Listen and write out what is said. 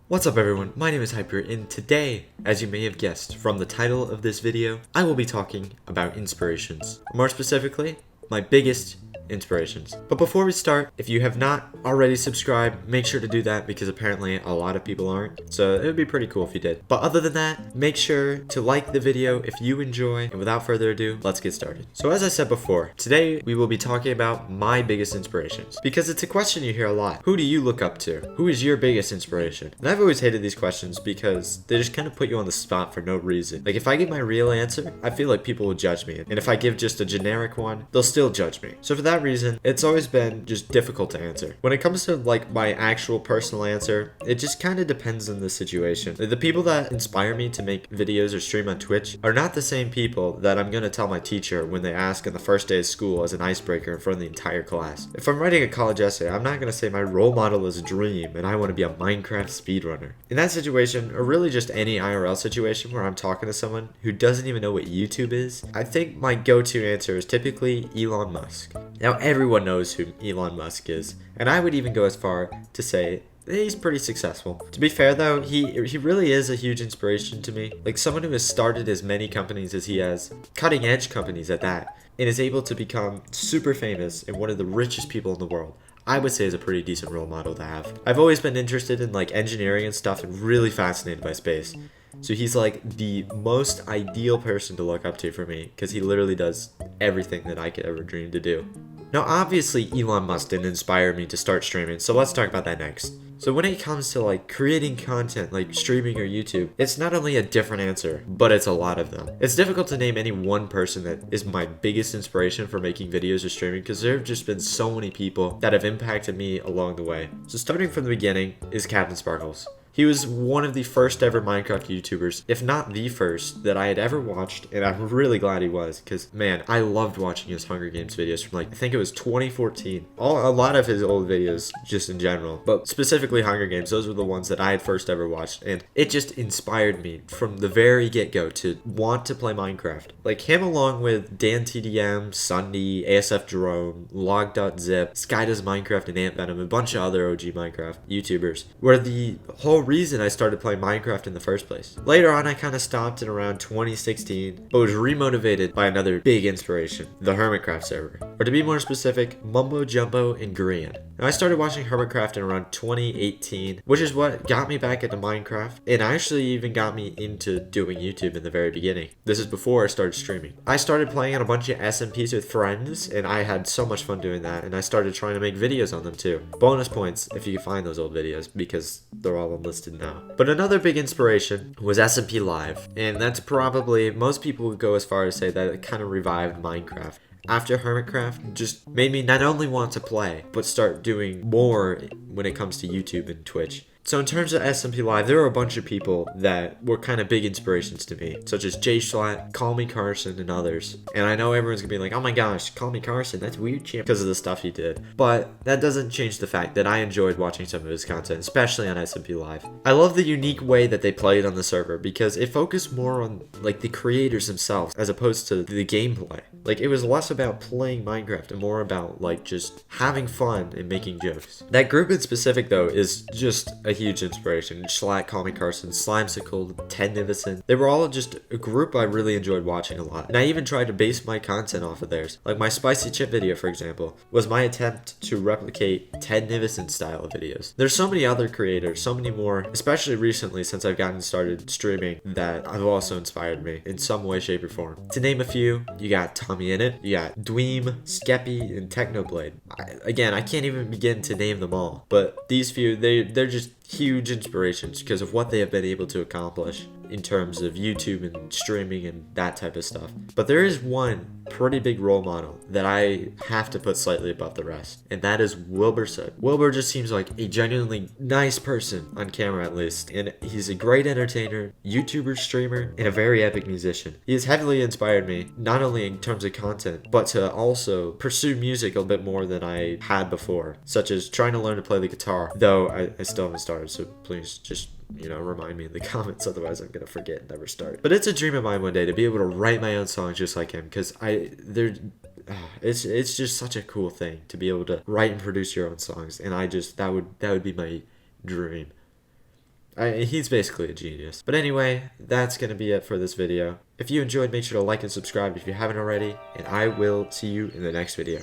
What's up everyone, my name is Hyper, and today, as you may have guessed from the title of this video, I will be talking about inspirations. More specifically, my biggest inspirations. But before we start, if you have not already subscribed, make sure to do that because apparently a lot of people aren't. So it would be pretty cool if you did. But other than that, make sure to like the video if you enjoy. And without further ado, let's get started. So as I said before, today we will be talking about my biggest inspirations. Because it's a question you hear a lot. Who do you look up to? Who is your biggest inspiration? And I've always hated these questions because they just kind of put you on the spot for no reason. Like if I give my real answer, I feel like people will judge me. And if I give just a generic one, they'll still judge me. So for that reason, it's always been just difficult to answer. When it comes to like my actual personal answer, it just kind of depends on the situation. The people that inspire me to make videos or stream on Twitch are not the same people that I'm going to tell my teacher when they ask on the first day of school as an icebreaker in front of the entire class. If I'm writing a college essay, I'm not going to say my role model is Dream and I want to be a Minecraft speedrunner. In that situation, or really just any IRL situation where I'm talking to someone who doesn't even know what YouTube is, I think my go-to answer is typically Elon Musk. Now everyone knows who Elon Musk is, and I would even go as far to say he's pretty successful. To be fair though, he really is a huge inspiration to me. Like someone who has started as many companies as he has, cutting edge companies at that, and is able to become super famous and one of the richest people in the world. I would say is a pretty decent role model to have. I've always been interested in like engineering and stuff and really fascinated by space. So he's like the most ideal person to look up to for me because he literally does everything that I could ever dream to do. Now obviously Elon Musk didn't inspire me to start streaming, so let's talk about that next. So when it comes to like creating content like streaming or YouTube, it's not only a different answer, but it's a lot of them. It's difficult to name any one person that is my biggest inspiration for making videos or streaming because there have just been so many people that have impacted me along the way. So starting from the beginning is Captain Sparkles. He was one of the first ever Minecraft YouTubers, if not the first, that I had ever watched, and I'm really glad he was, because, man, I loved watching his Hunger Games videos from, like, I think it was 2014. A lot of his old videos, just in general, but specifically Hunger Games, those were the ones that I had first ever watched, and it just inspired me from the very get-go to want to play Minecraft. Like, him along with Dan TDM, Sunday, ASF Jerome, Log.zip, Sky Does Minecraft, and Ant Venom, a bunch of other OG Minecraft YouTubers, were the whole reason I started playing Minecraft in the first place. Later on, I kind of stopped in around 2016, but was remotivated by another big inspiration, the Hermitcraft server. Or to be more specific, Mumbo Jumbo and Grian. Now, I started watching Hermitcraft in around 2018, which is what got me back into Minecraft, and actually even got me into doing YouTube in the very beginning. This is before I started streaming. I started playing on a bunch of SMPs with friends, and I had so much fun doing that, and I started trying to make videos on them too. Bonus points if you can find those old videos, because they're all listed now. But another big inspiration was SMP Live, and that's probably, most people would go as far as say that it kind of revived Minecraft. After Hermitcraft, just made me not only want to play, but start doing more when it comes to YouTube and Twitch. So in terms of SMP Live, there were a bunch of people that were kind of big inspirations to me, such as Jay Schlatt, Call Me Carson, and others. And I know everyone's gonna be like, oh my gosh, Call Me Carson, that's weird, champ, because of the stuff he did. But that doesn't change the fact that I enjoyed watching some of his content, especially on SMP Live. I love the unique way that they played on the server because it focused more on like the creators themselves as opposed to the gameplay. Like it was less about playing Minecraft and more about like just having fun and making jokes. That group in specific though is just a huge inspiration. Schlatt, Call Me Carson, Slimesicle, Ted Nivison. They were all just a group I really enjoyed watching a lot. And I even tried to base my content off of theirs. Like my spicy chip video, for example, was my attempt to replicate Ted Nivison style of videos. There's so many other creators, so many more, especially recently since I've gotten started streaming, that have also inspired me in some way, shape, or form. To name a few, you got Tommy Innit, you got Dweem, Skeppy, and Technoblade. I can't even begin to name them all, but these few, they're just huge inspirations because of what they have been able to accomplish in terms of YouTube and streaming and that type of stuff. But there is one pretty big role model that I have to put slightly above the rest, and that is Wilbur Soot. Wilbur just seems like a genuinely nice person on camera at least, and he's a great entertainer, YouTuber, streamer, and a very epic musician. He has heavily inspired me, not only in terms of content, but to also pursue music a bit more than I had before, such as trying to learn to play the guitar, though I still haven't started, so please just remind me in the comments, otherwise I'm gonna forget and never start. But it's a dream of mine one day to be able to write my own songs just like him, because it's just such a cool thing to be able to write and produce your own songs, and that would be my dream. He's basically a genius. But anyway, that's going to be it for this video. If you enjoyed, make sure to like and subscribe if you haven't already, and I will see you in the next video.